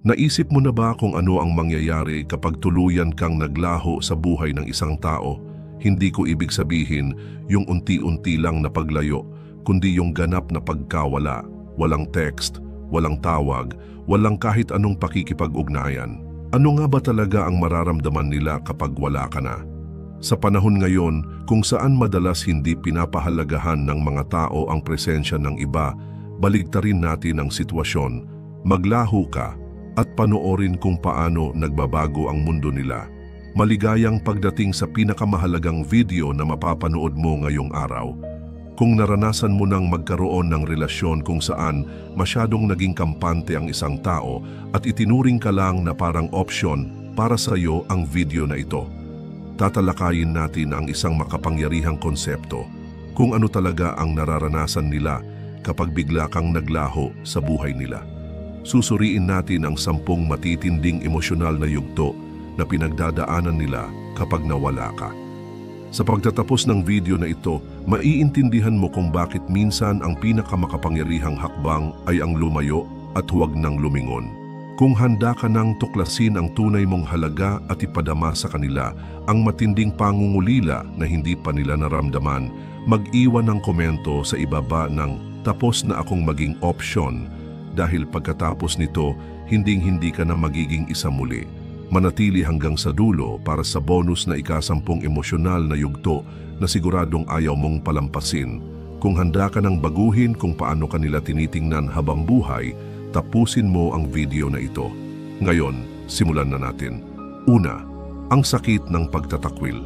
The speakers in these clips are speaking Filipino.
Naisip mo na ba kung ano ang mangyayari kapag tuluyan kang naglaho sa buhay ng isang tao? Hindi ko ibig sabihin yung unti-unti lang na paglayo, kundi yung ganap na pagkawala. Walang text, walang tawag, walang kahit anong pakikipag-ugnayan. Ano nga ba talaga ang mararamdaman nila kapag wala ka na? Sa panahon ngayon, kung saan madalas hindi pinapahalagahan ng mga tao ang presensya ng iba, baligtarin natin ang sitwasyon. Maglaho ka at panoorin kung paano nagbabago ang mundo nila. Maligayang pagdating sa pinakamahalagang video na mapapanood mo ngayong araw. Kung naranasan mo nang magkaroon ng relasyon kung saan masyadong naging kampante ang isang tao at itinuring ka lang na parang option, para sa iyo ang video na ito. Tatalakayin natin ang isang makapangyarihang konsepto, kung ano talaga ang nararanasan nila kapag bigla kang naglaho sa buhay nila. Susuriin natin ang 10 matitinding emosyonal na yugto na pinagdadaanan nila kapag nawala ka. Sa pagtatapos ng video na ito, maiintindihan mo kung bakit minsan ang pinakamakapangyarihang hakbang ay ang lumayo at huwag nang lumingon. Kung handa ka nang tuklasin ang tunay mong halaga at ipadama sa kanila ang matinding pangungulila na hindi pa nila naramdaman, mag-iwan ng komento sa ibaba ng "Tapos na akong maging option", dahil pagkatapos nito, hinding-hindi ka na magiging isa muli. Manatili hanggang sa dulo para sa bonus na ika-10 emosyonal na yugto na siguradong ayaw mong palampasin. Kung handa ka nang baguhin kung paano kanila tinitingnan habang buhay, tapusin mo ang video na ito. Ngayon, simulan na natin. Una, ang sakit ng pagtatakwil.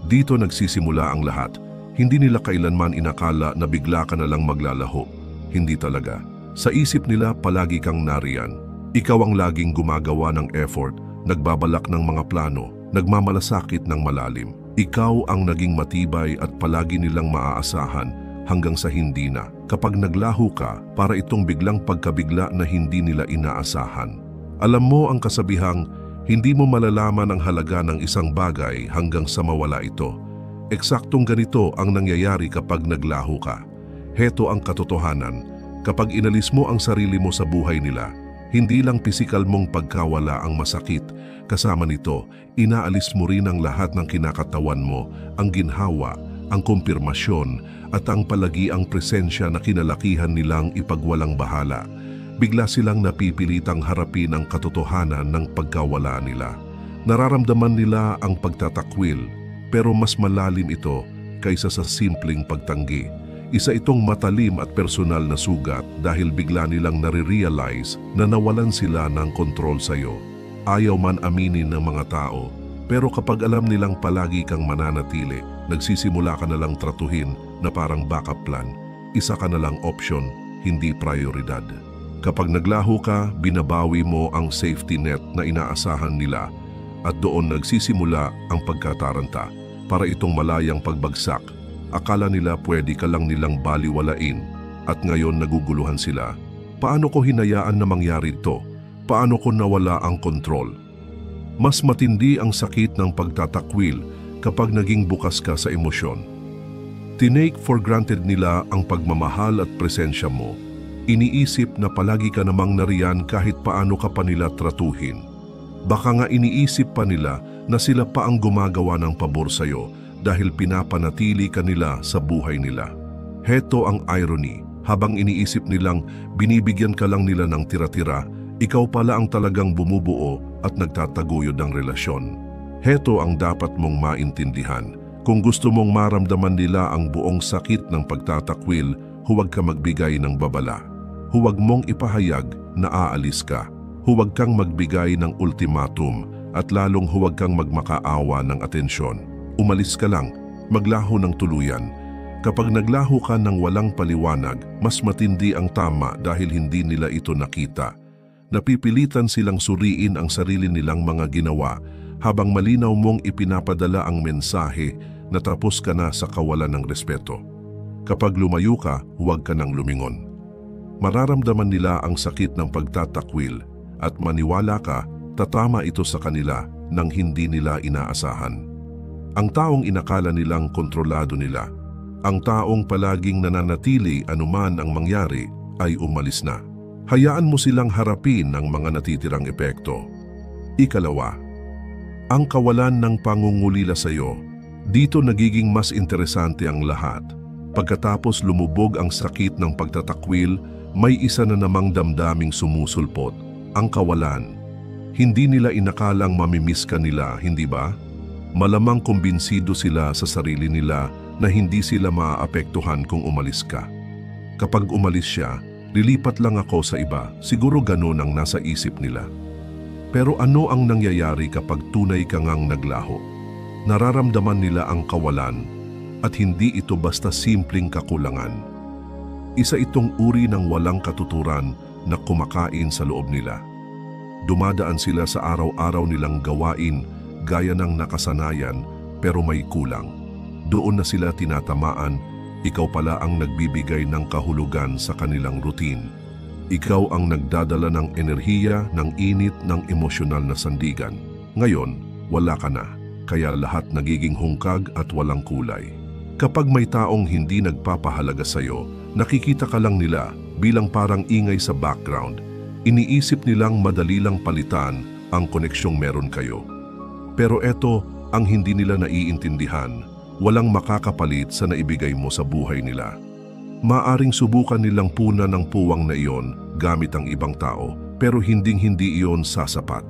Dito nagsisimula ang lahat. Hindi nila kailanman inakala na bigla ka na lang maglalaho. Hindi talaga. Sa isip nila palagi kang nariyan. Ikaw ang laging gumagawa ng effort, nagbabalak ng mga plano, nagmamalasakit ng malalim. Ikaw ang naging matibay at palagi nilang maaasahan hanggang sa hindi na. Kapag naglaho ka, para itong biglang pagkabigla na hindi nila inaasahan. Alam mo ang kasabihang, hindi mo malalaman ang halaga ng isang bagay hanggang sa mawala ito. Eksaktong ganito ang nangyayari kapag naglaho ka. Heto ang katotohanan. Kapag inalis mo ang sarili mo sa buhay nila, hindi lang pisikal mong pagkawala ang masakit. Kasama nito, inaalis mo rin ang lahat ng kinakatawan mo, ang ginhawa, ang kumpirmasyon, at ang palagiang presensya na kinalakihan nilang ipagwalang bahala. Bigla silang napipilitang harapin ang katotohanan ng pagkawala nila. Nararamdaman nila ang pagtatakwil, pero mas malalim ito kaysa sa simpleng pagtanggi. Isa itong matalim at personal na sugat dahil bigla nilang nare-realize na nawalan sila ng kontrol sa iyo. Ayaw man aminin ng mga tao, pero kapag alam nilang palagi kang mananatili, nagsisimula ka na lang tratuhin na parang backup plan. Isa ka na lang option, hindi prioridad. Kapag naglaho ka, binabawi mo ang safety net na inaasahan nila at doon nagsisimula ang pagkataranta para itong malayang pagbagsak. Akala nila pwede ka lang nilang baliwalain at ngayon naguguluhan sila. Paano ko hinayaan na mangyari ito? Paano ko nawala ang kontrol? Mas matindi ang sakit ng pagtatakwil kapag naging bukas ka sa emosyon. Tinake for granted nila ang pagmamahal at presensya mo. Iniisip na palagi ka namang nariyan kahit paano ka pa nila tratuhin. Baka nga iniisip pa nila na sila pa ang gumagawa ng pabor sa'yo dahil pinapanatili ka nila sa buhay nila. Heto ang irony, habang iniisip nilang binibigyan ka lang nila ng tira-tira, ikaw pala ang talagang bumubuo at nagtataguyod ng relasyon. Heto ang dapat mong maintindihan. Kung gusto mong maramdaman nila ang buong sakit ng pagtatakwil, huwag ka magbigay ng babala. Huwag mong ipahayag na aalis ka. Huwag kang magbigay ng ultimatum at lalong huwag kang magmakaawa ng atensyon. Umalis ka lang, maglaho ng tuluyan. Kapag naglaho ka ng walang paliwanag, mas matindi ang tama dahil hindi nila ito nakita. Napipilitan silang suriin ang sarili nilang mga ginawa habang malinaw mong ipinapadala ang mensahe na tapos ka na sa kawalan ng respeto. Kapag lumayo ka, huwag ka nang lumingon. Mararamdaman nila ang sakit ng pagtatakwil at maniwala ka, tatama ito sa kanila nang hindi nila inaasahan. Ang taong inakala nilang kontrolado nila, ang taong palaging nananatili anuman ang mangyari, ay umalis na. Hayaan mo silang harapin ang mga natitirang epekto. Ikalawa, ang kawalan ng pangungulila sa iyo. Dito nagiging mas interesante ang lahat. Pagkatapos lumubog ang sakit ng pagtatakwil, may isa na namang damdaming sumusulpot, ang kawalan. Hindi nila inakalang mamimiss ka nila, hindi ba? Malamang kumbinsido sila sa sarili nila na hindi sila maaapektuhan kung umalis ka. Kapag umalis siya, lilipat lang ako sa iba, siguro ganun ang nasa isip nila. Pero ano ang nangyayari kapag tunay ka ngang naglaho? Nararamdaman nila ang kawalan at hindi ito basta simpleng kakulangan. Isa itong uri ng walang katuturan na kumakain sa loob nila. Dumadaan sila sa araw-araw nilang gawain gaya ng nakasanayan pero may kulang. Doon na sila tinatamaan, ikaw pala ang nagbibigay ng kahulugan sa kanilang routine. Ikaw ang nagdadala ng enerhiya, ng init, ng emosyonal na sandigan. Ngayon, wala ka na, kaya lahat nagiging hungkag at walang kulay. Kapag may taong hindi nagpapahalaga sa'yo, nakikita ka lang nila bilang parang ingay sa background. Iniisip nilang madali lang palitan ang koneksyong meron kayo. Pero eto ang hindi nila naiintindihan, walang makakapalit sa naibigay mo sa buhay nila. Maaring subukan nilang punan ng puwang na iyon gamit ang ibang tao, pero hinding-hindi iyon sasapat.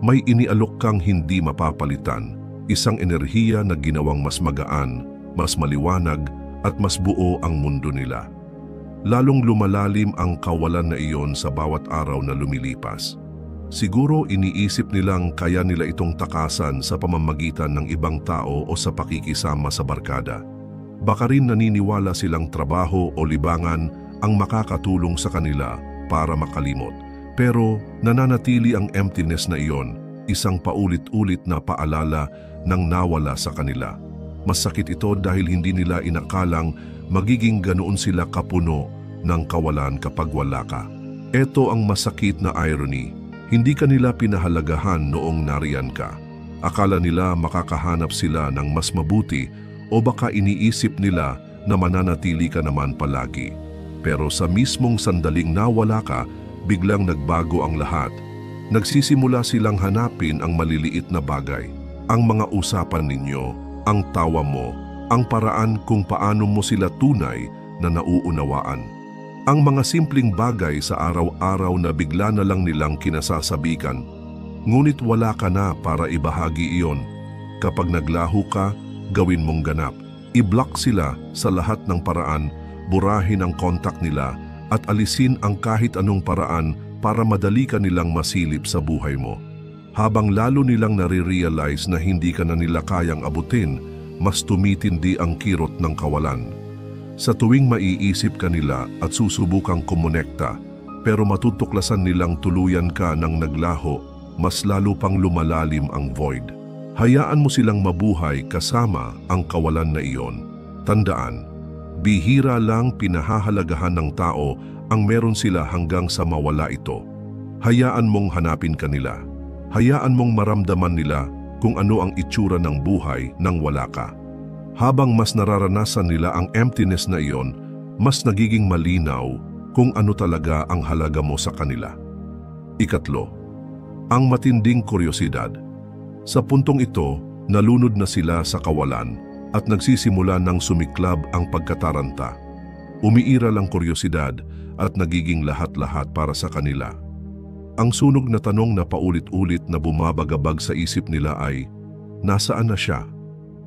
May inialok kang hindi mapapalitan, isang enerhiya na ginawang mas magaan, mas maliwanag at mas buo ang mundo nila. Lalong lumalalim ang kawalan na iyon sa bawat araw na lumilipas. Siguro iniisip nilang kaya nila itong takasan sa pamamagitan ng ibang tao o sa pakikisama sa barkada. Baka rin naniniwala silang trabaho o libangan ang makakatulong sa kanila para makalimot. Pero nananatili ang emptiness na iyon, isang paulit-ulit na paalala ng nawala sa kanila. Masakit ito dahil hindi nila inakalang magiging ganoon sila kapuno ng kawalan kapag wala ka. Ito ang masakit na irony. Hindi ka nila pinahalagahan noong nariyan ka. Akala nila makakahanap sila ng mas mabuti o baka iniisip nila na mananatili ka naman palagi. Pero sa mismong sandaling nawala ka, biglang nagbago ang lahat. Nagsisimula silang hanapin ang maliliit na bagay, ang mga usapan ninyo, ang tawa mo, ang paraan kung paano mo sila tunay na nauunawaan. Ang mga simpleng bagay sa araw-araw na bigla na lang nilang kinasasabikan, ngunit wala ka na para ibahagi iyon. Kapag naglaho ka, gawin mong ganap. I-block sila sa lahat ng paraan, burahin ang kontak nila at alisin ang kahit anong paraan para madali ka nilang masilip sa buhay mo. Habang lalo nilang nare-realize na hindi ka na nila kayang abutin, mas tumitindi ang kirot ng kawalan. Sa tuwing maiisip ka nila at susubukang kumonekta, pero matutuklasan nilang tuluyan ka ng naglaho, mas lalo pang lumalalim ang void. Hayaan mo silang mabuhay kasama ang kawalan na iyon. Tandaan, bihira lang pinahahalagahan ng tao ang meron sila hanggang sa mawala ito. Hayaan mong hanapin kanila. Hayaan mong maramdaman nila kung ano ang itsura ng buhay nang wala ka. Habang mas nararanasan nila ang emptiness na iyon, mas nagiging malinaw kung ano talaga ang halaga mo sa kanila. Ikatlo, ang matinding kuryosidad. Sa puntong ito, nalunod na sila sa kawalan at nagsisimula ng sumiklab ang pagkataranta. Umiiral ang kuryosidad at nagiging lahat-lahat para sa kanila. Ang sunog na tanong na paulit-ulit na bumabagabag sa isip nila ay, nasaan na siya?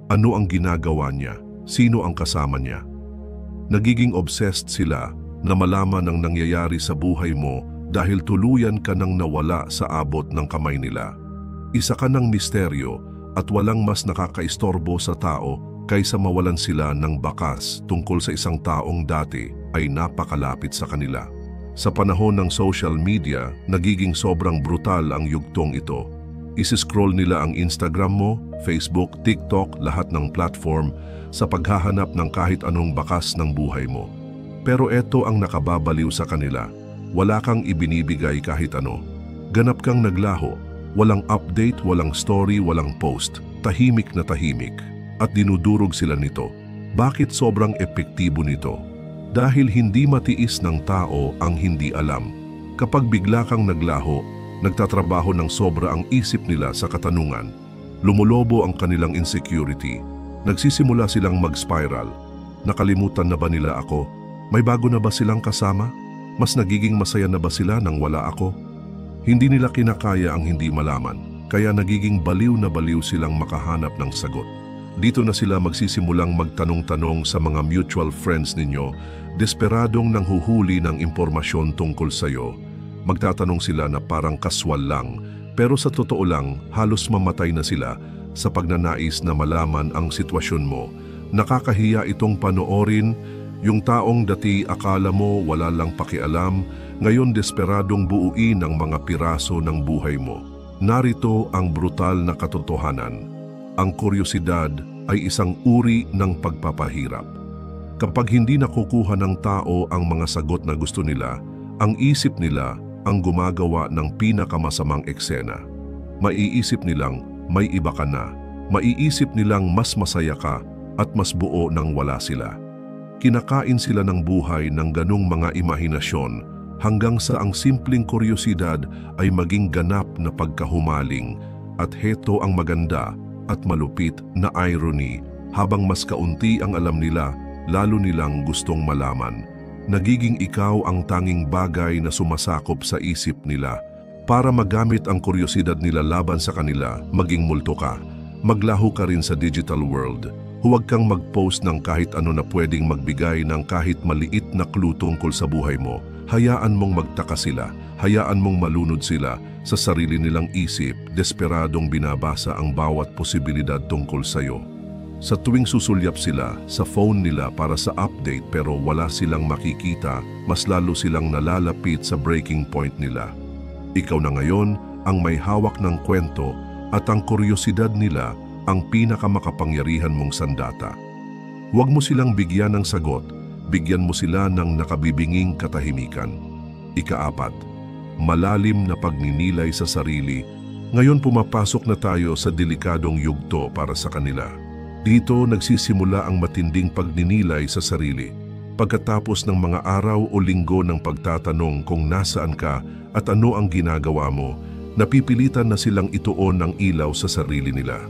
Ano ang ginagawa niya? Sino ang kasama niya? Nagiging obsessed sila na malaman ang nangyayari sa buhay mo dahil tuluyan ka nang nawala sa abot ng kamay nila. Isa ka ng misteryo at walang mas nakakaistorbo sa tao kaysa mawalan sila ng bakas tungkol sa isang taong dati ay napakalapit sa kanila. Sa panahon ng social media, nagiging sobrang brutal ang yugtong ito. Isi-scroll nila ang Instagram mo, Facebook, TikTok, lahat ng platform sa paghahanap ng kahit anong bakas ng buhay mo. Pero eto ang nakababaliw sa kanila. Wala kang ibinibigay kahit ano. Ganap kang naglaho. Walang update, walang story, walang post. Tahimik na tahimik. At dinudurog sila nito. Bakit sobrang epektibo nito? Dahil hindi matiis ng tao ang hindi alam. Kapag bigla kang naglaho, nagtatrabaho ng sobra ang isip nila sa katanungan. Lumulobo ang kanilang insecurity. Nagsisimula silang mag-spiral. Nakalimutan na ba nila ako? May bago na ba silang kasama? Mas nagiging masaya na ba sila nang wala ako? Hindi nila kinakaya ang hindi malaman, kaya nagiging baliw na baliw silang makahanap ng sagot. Dito na sila magsisimulang magtanong-tanong sa mga mutual friends ninyo, desperadong nanghuhuli ng impormasyon tungkol sa'yo. Magtatanong sila na parang kaswal lang, pero sa totoo lang, halos mamatay na sila sa pagnanais na malaman ang sitwasyon mo. Nakakahiya itong panoorin, yung taong dati akala mo wala lang pakialam, ngayon desperadong buuin ang mga piraso ng buhay mo. Narito ang brutal na katotohanan. Ang kuryosidad ay isang uri ng pagpapahirap. Kapag hindi nakukuha ng tao ang mga sagot na gusto nila, ang isip nila ang gumagawa ng pinakamasamang eksena. Maiisip nilang may iba ka na. Maiisip nilang mas masaya ka at mas buo nang wala sila. Kinakain sila ng buhay ng ganung mga imahinasyon hanggang sa ang simpleng kuryosidad ay maging ganap na pagkahumaling. At heto ang maganda at malupit na irony, habang mas kaunti ang alam nila, lalo nilang gustong malaman. Nagiging ikaw ang tanging bagay na sumasakop sa isip nila. Para magamit ang kuryosidad nila laban sa kanila, maging multo ka. Maglaho ka rin sa digital world. Huwag kang mag-post ng kahit ano na pwedeng magbigay ng kahit maliit na clue tungkol sa buhay mo. Hayaan mong magtaka sila, hayaan mong malunod sila sa sarili nilang isip, desperadong binabasa ang bawat posibilidad tungkol sa'yo. Sa tuwing susulyap sila sa phone nila para sa update pero wala silang makikita, mas lalo silang nalalapit sa breaking point nila. Ikaw na ngayon ang may hawak ng kwento at ang kuryosidad nila ang pinakamakapangyarihan mong sandata. Huwag mo silang bigyan ng sagot, bigyan mo sila ng nakabibinging katahimikan. Ika-4, malalim na pagninilay sa sarili. Ngayon pumapasok na tayo sa delikadong yugto para sa kanila. Dito nagsisimula ang matinding pagninilay sa sarili. Pagkatapos ng mga araw o linggo ng pagtatanong kung nasaan ka at ano ang ginagawa mo, napipilitan na silang ituon ng ilaw sa sarili nila.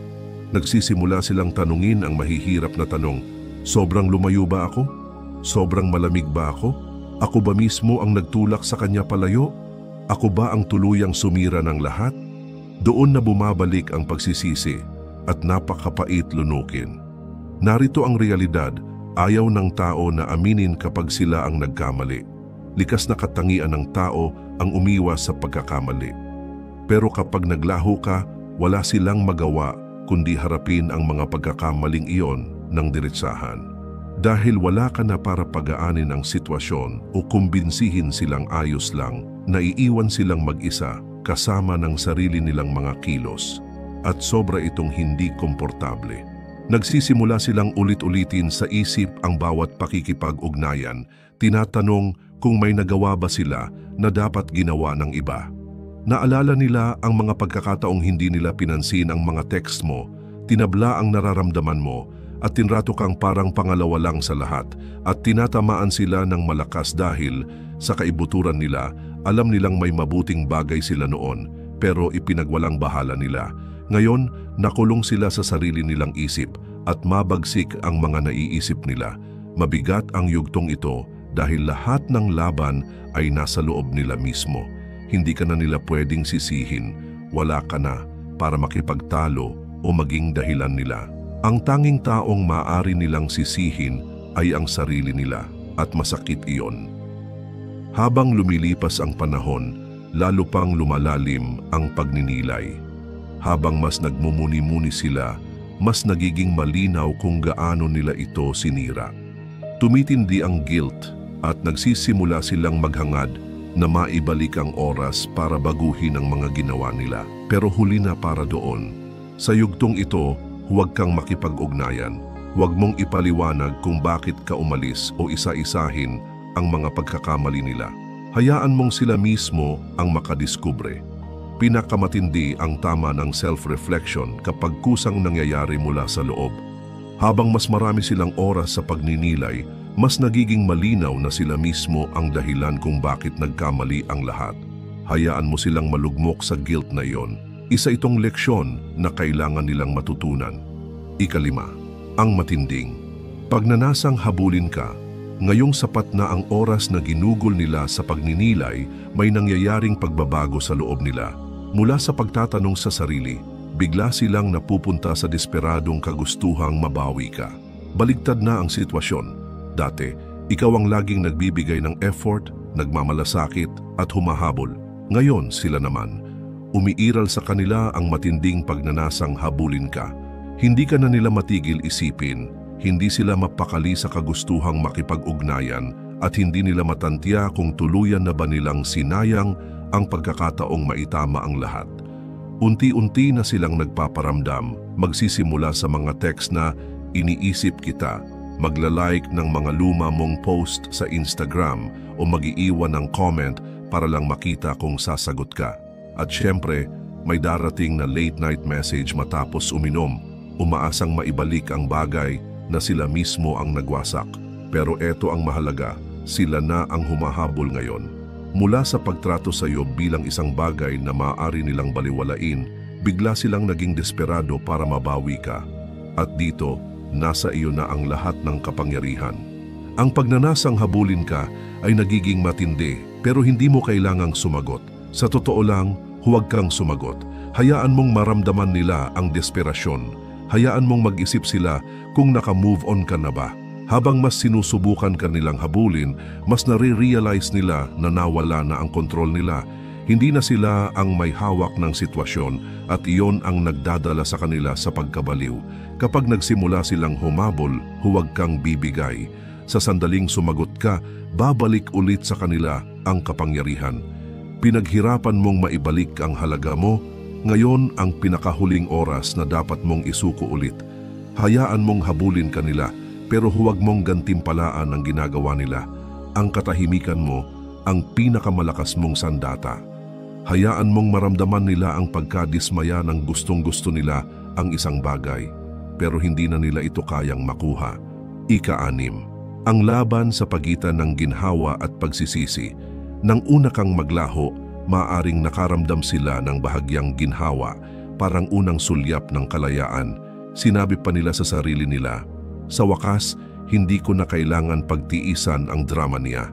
Nagsisimula silang tanungin ang mahihirap na tanong, sobrang lumayo ba ako? Sobrang malamig ba ako? Ako ba mismo ang nagtulak sa kanya palayo? Ako ba ang tuluyang sumira ng lahat? Doon na bumabalik ang pagsisisi at napakapait lunukin. Narito ang realidad, ayaw ng tao na aminin kapag sila ang nagkamali. Likas na katangian ng tao ang umiwas sa pagkakamali. Pero kapag naglaho ka, wala silang magawa kundi harapin ang mga pagkakamaling iyon ng diretsahan. Dahil wala ka na para pagaanin ang sitwasyon o kumbinsihin silang ayos lang, naiiwan silang mag-isa kasama ng sarili nilang mga kilos. At sobra itong hindi komportable. Nagsisimula silang ulit-ulitin sa isip ang bawat pakikipag-ugnayan, tinatanong kung may nagawa ba sila na dapat ginawa ng iba. Naalala nila ang mga pagkakataong hindi nila pinansin ang mga text mo, tinabla ang nararamdaman mo, at tinrato kang parang pangalawa lang sa lahat, at tinatamaan sila ng malakas dahil sa kaibuturan nila, alam nilang may mabuting bagay sila noon, pero ipinagwalang bahala nila. Ngayon, nakulong sila sa sarili nilang isip at mabagsik ang mga naiisip nila. Mabigat ang yugtong ito dahil lahat ng laban ay nasa loob nila mismo. Hindi ka na nila pwedeng sisihin, wala ka na para makipagtalo o maging dahilan nila. Ang tanging taong maaari nilang sisihin ay ang sarili nila at masakit iyon. Habang lumilipas ang panahon, lalo pang lumalalim ang pagninilay. Habang mas nagmumuni-muni sila, mas nagiging malinaw kung gaano nila ito sinira. Tumitindi ang guilt at nagsisimula silang maghangad na maibalik ang oras para baguhin ang mga ginawa nila. Pero huli na para doon. Sa yugtong ito, huwag kang makipag-ugnayan. Huwag mong ipaliwanag kung bakit ka umalis o isa-isahin ang mga pagkakamali nila. Hayaan mong sila mismo ang makadiskubre. Pinakamatindi ang tama ng self-reflection kapag kusang nangyayari mula sa loob. Habang mas marami silang oras sa pagninilay, mas nagiging malinaw na sila mismo ang dahilan kung bakit nagkamali ang lahat. Hayaan mo silang malugmok sa guilt na iyon. Isa itong leksyon na kailangan nilang matutunan. Ikalima, ang matinding. Pag nanasang habulin ka, ngayong sapat na ang oras na ginugol nila sa pagninilay, may nangyayaring pagbabago sa loob nila. Mula sa pagtatanong sa sarili, bigla silang napupunta sa desperadong kagustuhang mabawi ka. Baligtad na ang sitwasyon. Dati, ikaw ang laging nagbibigay ng effort, nagmamalasakit at humahabol. Ngayon sila naman, umiiral sa kanila ang matinding pagnanasang habulin ka. Hindi ka na nila matigil isipin, hindi sila mapakali sa kagustuhang makipag-ugnayan at hindi nila matantya kung tuluyan na ba nilang sinayang ang pagkakataong maitama ang lahat. Unti-unti na silang nagpaparamdam, magsisimula sa mga text na iniisip kita, magla-like ng mga luma mong post sa Instagram o mag-iiwan ng comment para lang makita kung sasagot ka. At syempre, may darating na late night message matapos uminom, umaasang maibalik ang bagay na sila mismo ang nagwasak. Pero eto ang mahalaga, sila na ang humahabol ngayon. Mula sa pagtrato sa iyo bilang isang bagay na maaari nilang baliwalain, bigla silang naging desperado para mabawi ka. At dito, nasa iyo na ang lahat ng kapangyarihan. Ang pagnanasang habulin ka ay nagiging matindi pero hindi mo kailangang sumagot. Sa totoo lang, huwag kang sumagot. Hayaan mong maramdaman nila ang desperasyon. Hayaan mong mag-isip sila kung naka-move on ka na ba. Habang mas sinusubukan ka nilang habulin, mas nare-realize nila na nawala na ang kontrol nila. Hindi na sila ang may hawak ng sitwasyon at iyon ang nagdadala sa kanila sa pagkabaliw. Kapag nagsimula silang humabol, huwag kang bibigay. Sa sandaling sumagot ka, babalik ulit sa kanila ang kapangyarihan. Pinaghirapan mong maibalik ang halaga mo, ngayon ang pinakahuling oras na dapat mong isuko ulit. Hayaan mong habulin kanila, pero huwag mong gantimpalaan ang ginagawa nila. Ang katahimikan mo, ang pinakamalakas mong sandata. Hayaan mong maramdaman nila ang pagkadismaya ng gustong-gusto nila ang isang bagay, pero hindi na nila ito kayang makuha. Ika-6, ang laban sa pagitan ng ginhawa at pagsisisi. Nang una kang maglaho, maaring nakaramdam sila ng bahagyang ginhawa, parang unang sulyap ng kalayaan. Sinabi pa nila sa sarili nila, sa wakas, hindi ko na kailangan pagtiisan ang drama niya.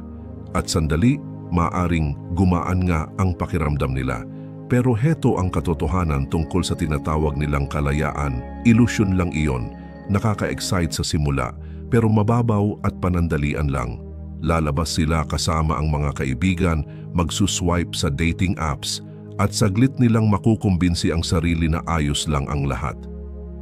At sandali, maaring gumaan nga ang pakiramdam nila. Pero heto ang katotohanan tungkol sa tinatawag nilang kalayaan. Ilusyon lang iyon, nakaka-excite sa simula, pero mababaw at panandalian lang. Lalabas sila kasama ang mga kaibigan, magsuswipe sa dating apps, at saglit nilang makukumbinsi ang sarili na ayos lang ang lahat.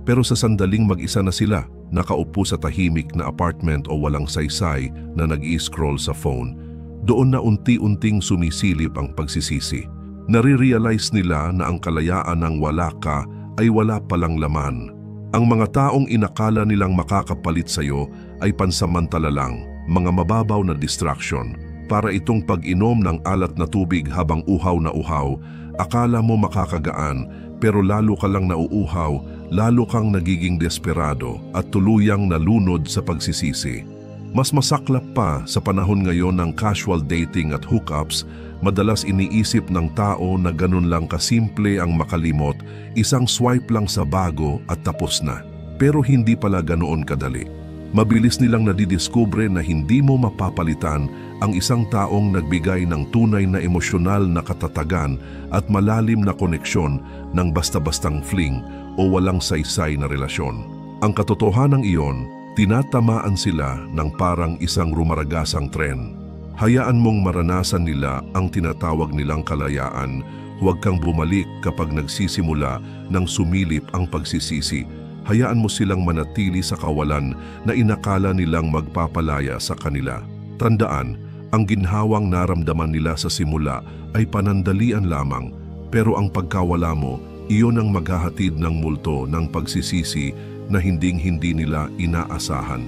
Pero sa sandaling mag-isa na sila, nakaupo sa tahimik na apartment o walang saysay na nag-i-scroll sa phone, doon na unti-unting sumisilip ang pagsisisi. Nare-realize nila na ang kalayaan ng wala ka ay wala palang laman. Ang mga taong inakala nilang makakapalit sa iyo ay pansamantala lang, mga mababaw na distraction. Para itong pag-inom ng alat na tubig habang uhaw na uhaw, akala mo makakagaan, pero lalo ka lang nauuhaw, lalo kang nagiging desperado at tuluyang nalunod sa pagsisisi. Mas masaklap pa sa panahon ngayon ng casual dating at hookups, madalas iniisip ng tao na ganun lang kasimple ang makalimot, isang swipe lang sa bago at tapos na. Pero hindi pala ganoon kadali. Mabilis nilang nadidiskubre na hindi mo mapapalitan ang isang taong nagbigay ng tunay na emosyonal na katatagan at malalim na koneksyon ng basta-bastang fling o walang saysay na relasyon. Ang katotohanan iyon, tinatamaan sila ng parang isang rumaragasang tren. Hayaan mong maranasan nila ang tinatawag nilang kalayaan. Huwag kang bumalik kapag nagsisimula ng sumilip ang pagsisisi. Hayaan mo silang manatili sa kawalan na inakala nilang magpapalaya sa kanila. Tandaan, ang ginhawang naramdaman nila sa simula ay panandalian lamang, pero ang pagkawala mo, iyon ang maghahatid ng multo ng pagsisisi na hinding-hindi nila inaasahan.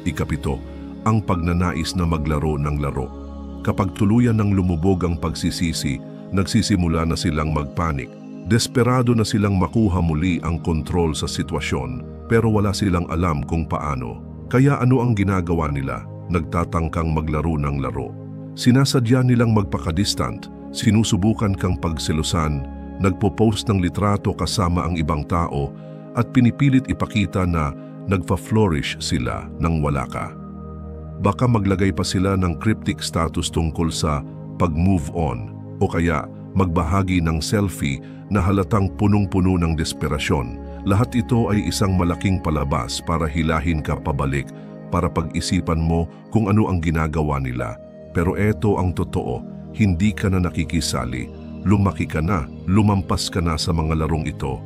Ikapito, ang pagnanais na maglaro ng laro. Kapag tuluyan ng lumubog ang pagsisisi, nagsisimula na silang magpanik. Desperado na silang makuha muli ang kontrol sa sitwasyon, pero wala silang alam kung paano. Kaya ano ang ginagawa nila? nagtatangkang maglaro ng laro. Sinasadya nilang magpaka-distant, sinusubukan kang pagselusan, nagpo-post ng litrato kasama ang ibang tao at pinipilit ipakita na nagfa-flourish sila nang wala ka. Baka maglagay pa sila ng cryptic status tungkol sa pag-move on o kaya magbahagi ng selfie na halatang punong-puno ng desperasyon. Lahat ito ay isang malaking palabas para hilahin ka pabalik, para pag-isipan mo kung ano ang ginagawa nila. Pero eto ang totoo, hindi ka na nakikisali, lumaki ka na, lumampas ka na sa mga larong ito.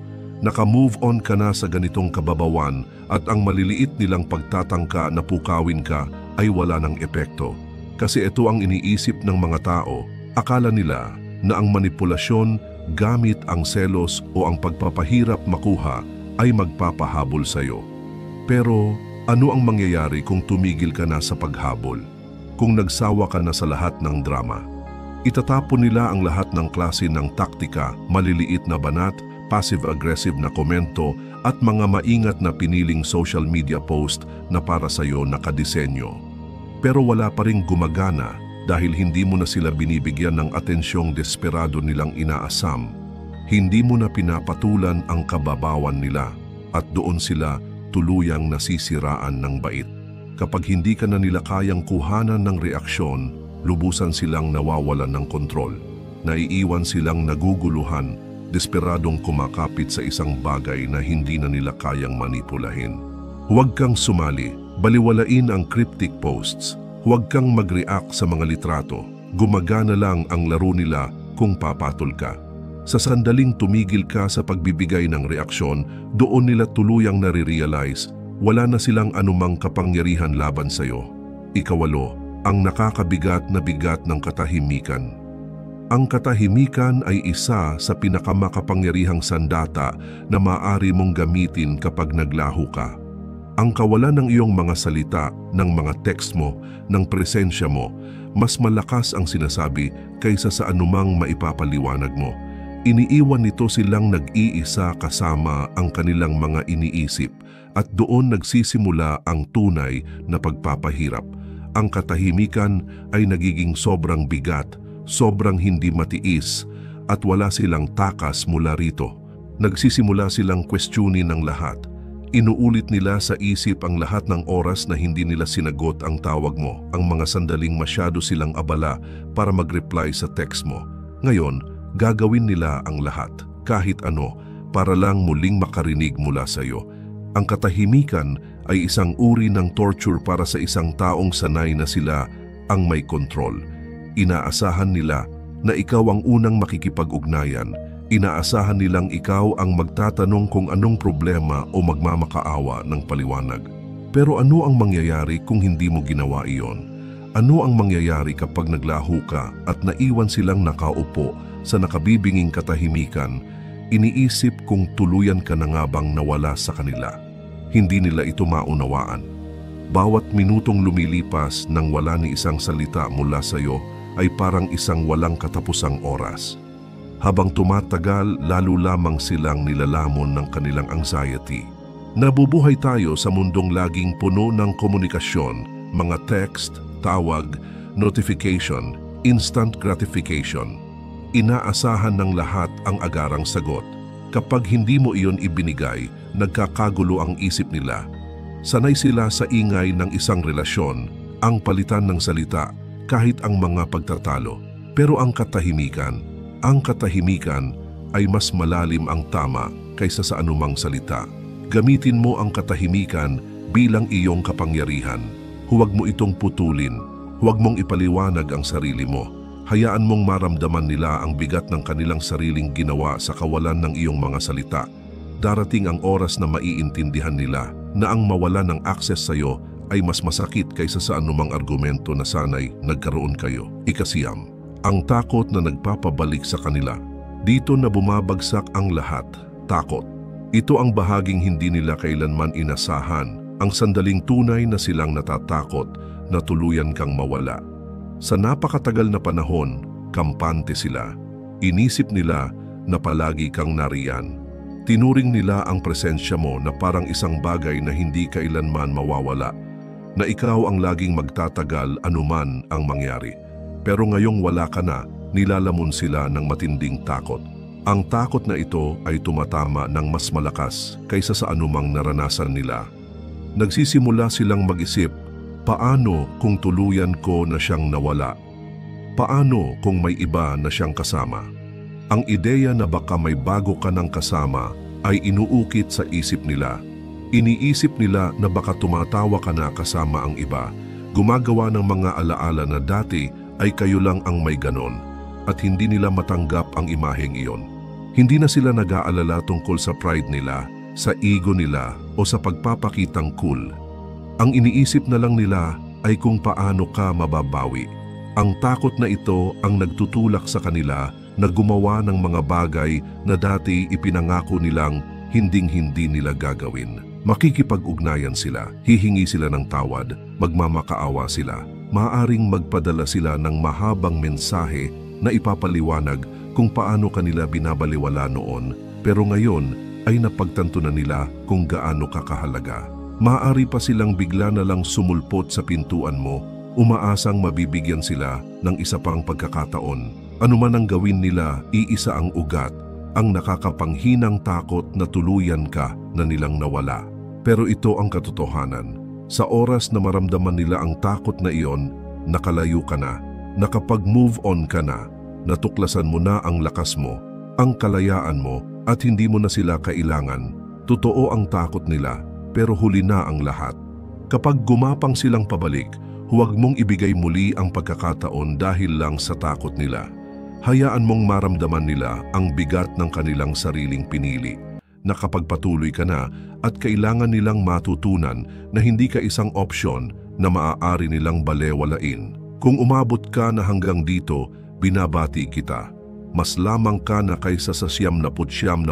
Naka-move on ka na sa ganitong kababawan at ang maliliit nilang pagtatangka na pukawin ka ay wala ng epekto. Kasi ito ang iniisip ng mga tao, akala nila na ang manipulasyon gamit ang selos o ang pagpapahirap makuha ay magpapahabol sa iyo. Pero ano ang mangyayari kung tumigil ka na sa paghabol? Kung nagsawa ka na sa lahat ng drama? Itatapon nila ang lahat ng klase ng taktika, maliliit na banat, passive-aggressive na komento at mga maingat na piniling social media post na para sa iyo nakadisenyo. Pero wala pa ring gumagana dahil hindi mo na sila binibigyan ng atensyong desperado nilang inaasam. Hindi mo na pinapatulan ang kababawan nila at doon sila tuluyang nasisiraan ng bait. Kapag hindi ka na nila kayang kuhanan ng reaksyon, lubusan silang nawawalan ng kontrol. Naiiwan silang naguguluhan, desperadong kumakapit sa isang bagay na hindi na nila kayang manipulahin. Huwag kang sumali, baliwalain ang cryptic posts. Huwag kang mag-react sa mga litrato. Gumagana lang ang laro nila kung papatol ka. Sa sandaling tumigil ka sa pagbibigay ng reaksyon, doon nila tuluyang nare-realize wala na silang anumang kapangyarihan laban sa iyo. Ikawalo, ang nakakabigat na bigat ng katahimikan. Ang katahimikan ay isa sa pinakamakapangyarihang sandata na maaari mong gamitin kapag naglaho ka. Ang kawalan ng iyong mga salita, ng mga text mo, ng presensya mo, mas malakas ang sinasabi kaysa sa anumang maipapaliwanag mo. Iniiwan nito silang nag-iisa kasama ang kanilang mga iniisip at doon nagsisimula ang tunay na pagpapahirap. Ang katahimikan ay nagiging sobrang bigat, sobrang hindi matiis at wala silang takas mula rito. Nagsisimula silang questionin ng lahat. Inuulit nila sa isip ang lahat ng oras na hindi nila sinagot ang tawag mo, ang mga sandaling masyado silang abala para mag-reply sa text mo. Ngayon, gagawin nila ang lahat, kahit ano, para lang muling makarinig mula sa iyo. Ang katahimikan ay isang uri ng torture para sa isang taong sanay na sila ang may kontrol. Inaasahan nila na ikaw ang unang makikipag-ugnayan. Inaasahan nilang ikaw ang magtatanong kung anong problema o magmamakaawa ng paliwanag. Pero ano ang mangyayari kung hindi mo ginawa iyon? Ano ang mangyayari kapag naglaho ka at naiwan silang nakaupo sa nakabibinging katahimikan? Iniisip kung tuluyan ka na nga bang nawala sa kanila. Hindi nila ito maunawaan. Bawat minutong lumilipas nang wala ni isang salita mula sa iyo ay parang isang walang katapusang oras. Habang tumatagal, lalo lamang silang nilalamon ng kanilang anxiety. Nabubuhay tayo sa mundong laging puno ng komunikasyon, mga text, tawag, notification, instant gratification. Inaasahan ng lahat ang agarang sagot. Kapag hindi mo iyon ibinigay, nagkakagulo ang isip nila. Sanay sila sa ingay ng isang relasyon, ang palitan ng salita, kahit ang mga pagtatalo. Pero ang katahimikan ay mas malalim ang tama kaysa sa anumang salita. Gamitin mo ang katahimikan bilang iyong kapangyarihan. Huwag mo itong putulin. Huwag mong ipaliwanag ang sarili mo. Hayaan mong maramdaman nila ang bigat ng kanilang sariling ginawa sa kawalan ng iyong mga salita. Darating ang oras na maiintindihan nila na ang mawala ng access sa iyo ay mas masakit kaysa sa anumang argumento na sanay nagkaroon kayo. Ikasiyam, ang takot na nagpapabalik sa kanila. Dito na bumabagsak ang lahat, takot. Ito ang bahaging hindi nila kailanman inasahan, ang sandaling tunay na silang natatakot na tuluyan kang mawala. Sa napakatagal na panahon, kampante sila. Inisip nila na palagi kang nariyan. Tinuring nila ang presensya mo na parang isang bagay na hindi kailanman mawawala. na ikaw ang laging magtatagal anuman ang mangyari. Pero ngayong wala ka na, nilalamon sila ng matinding takot. Ang takot na ito ay tumatama ng mas malakas kaysa sa anumang naranasan nila. Nagsisimula silang mag-isip, paano kung tuluyan ko na siyang nawala? Paano kung may iba na siyang kasama? Ang ideya na baka may bago ka ng kasama ay inuukit sa isip nila. Iniisip nila na baka tumatawa ka na kasama ang iba, gumagawa ng mga alaala na dati ay kayo lang ang may ganon, at hindi nila matanggap ang imaheng iyon. Hindi na sila nag-aalala tungkol sa pride nila, sa ego nila o sa pagpapakitang cool. Ang iniisip na lang nila ay kung paano ka mababawi. Ang takot na ito ang nagtutulak sa kanila na gumawa ng mga bagay na dati ipinangako nilang hinding-hindi nila gagawin. Makikipag-ugnayan sila, hihingi sila ng tawad, magmamakaawa sila. Maaring magpadala sila ng mahabang mensahe na ipapaliwanag kung paano kanila binabaliwala noon, pero ngayon ay napagtanto na nila kung gaano kakahalaga. Maaari pa silang bigla na lang sumulpot sa pintuan mo, umaasang mabibigyan sila ng isa pang pagkakataon. Ano man ang gawin nila, iisa ang ugat, ang nakakapanghinang takot na tuluyan ka na nilang nawala. Pero ito ang katotohanan. Sa oras na maramdaman nila ang takot na iyon, nakalayo ka na, nakapag-move on ka na, natuklasan mo na ang lakas mo, ang kalayaan mo, at hindi mo na sila kailangan. Totoo ang takot nila, pero huli na ang lahat. Kapag gumapang silang pabalik, huwag mong ibigay muli ang pagkakataon dahil lang sa takot nila. Hayaan mong maramdaman nila ang bigat ng kanilang sariling pinili. Nakapagpatuloy ka na at kailangan nilang matutunan na hindi ka isang opsyon na maaari nilang balewalain. Kung umabot ka na hanggang dito, binabati kita. Mas lamang ka na kaysa sa 99%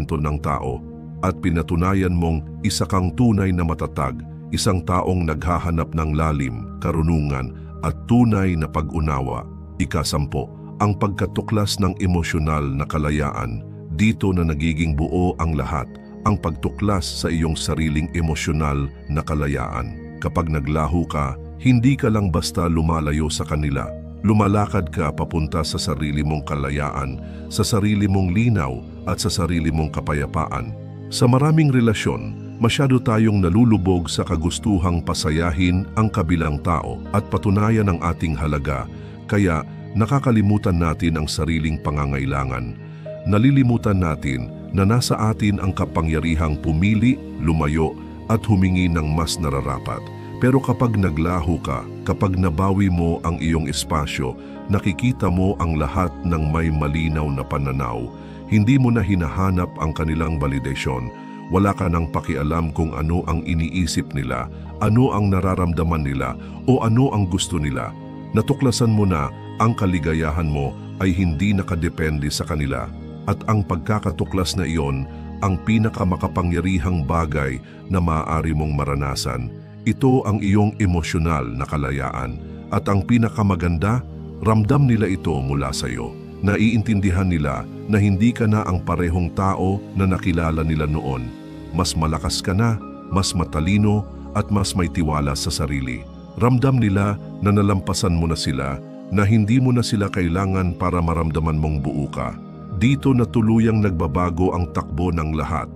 ng tao at pinatunayan mong isa kang tunay na matatag, isang taong naghahanap ng lalim, karunungan at tunay na pag-unawa. Ika-10, ang pagkatuklas ng emosyonal na kalayaan. Dito na nagiging buo ang lahat, ang pagtuklas sa iyong sariling emosyonal na kalayaan. Kapag naglaho ka, hindi ka lang basta lumalayo sa kanila. Lumalakad ka papunta sa sarili mong kalayaan, sa sarili mong linaw at sa sarili mong kapayapaan. Sa maraming relasyon, masyado tayong nalulubog sa kagustuhang pasayahin ang kabilang tao at patunayan ang ating halaga, kaya nakakalimutan natin ang sariling pangangailangan. Nalilimutan natin na nasa atin ang kapangyarihang pumili, lumayo at humingi ng mas nararapat. Pero kapag naglaho ka, kapag nabawi mo ang iyong espasyo, nakikita mo ang lahat ng may malinaw na pananaw. Hindi mo na hinahanap ang kanilang validasyon. Wala ka nang pakialam kung ano ang iniisip nila, ano ang nararamdaman nila o ano ang gusto nila. Natuklasan mo na ang kaligayahan mo ay hindi nakadepende sa kanila. At ang pagkakatuklas na iyon ang pinakamakapangyarihang bagay na maaari mong maranasan. Ito ang iyong emosyonal na kalayaan. At ang pinakamaganda, ramdam nila ito mula sa iyo. Naiintindihan nila na hindi ka na ang parehong tao na nakilala nila noon. Mas malakas ka na, mas matalino at mas may tiwala sa sarili. Ramdam nila na nalampasan mo na sila, na hindi mo na sila kailangan para maramdaman mong buo ka. Dito na tuluyang nagbabago ang takbo ng lahat.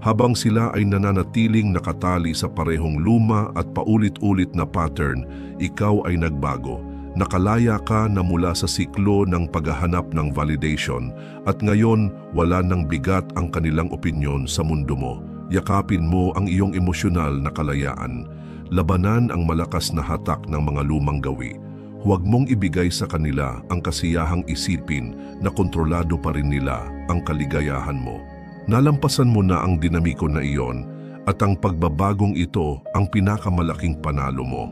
Habang sila ay nananatiling nakatali sa parehong luma at paulit-ulit na pattern, ikaw ay nagbago. Nakalaya ka na mula sa siklo ng paghahanap ng validation at ngayon wala nang bigat ang kanilang opinyon sa mundo mo. Yakapin mo ang iyong emosyonal na kalayaan. Labanan ang malakas na hatak ng mga lumang gawi. Huwag mong ibigay sa kanila ang kasiyahang isipin na kontrolado pa rin nila ang kaligayahan mo. Nalampasan mo na ang dinamiko na iyon at ang pagbabagong ito ang pinakamalaking panalo mo.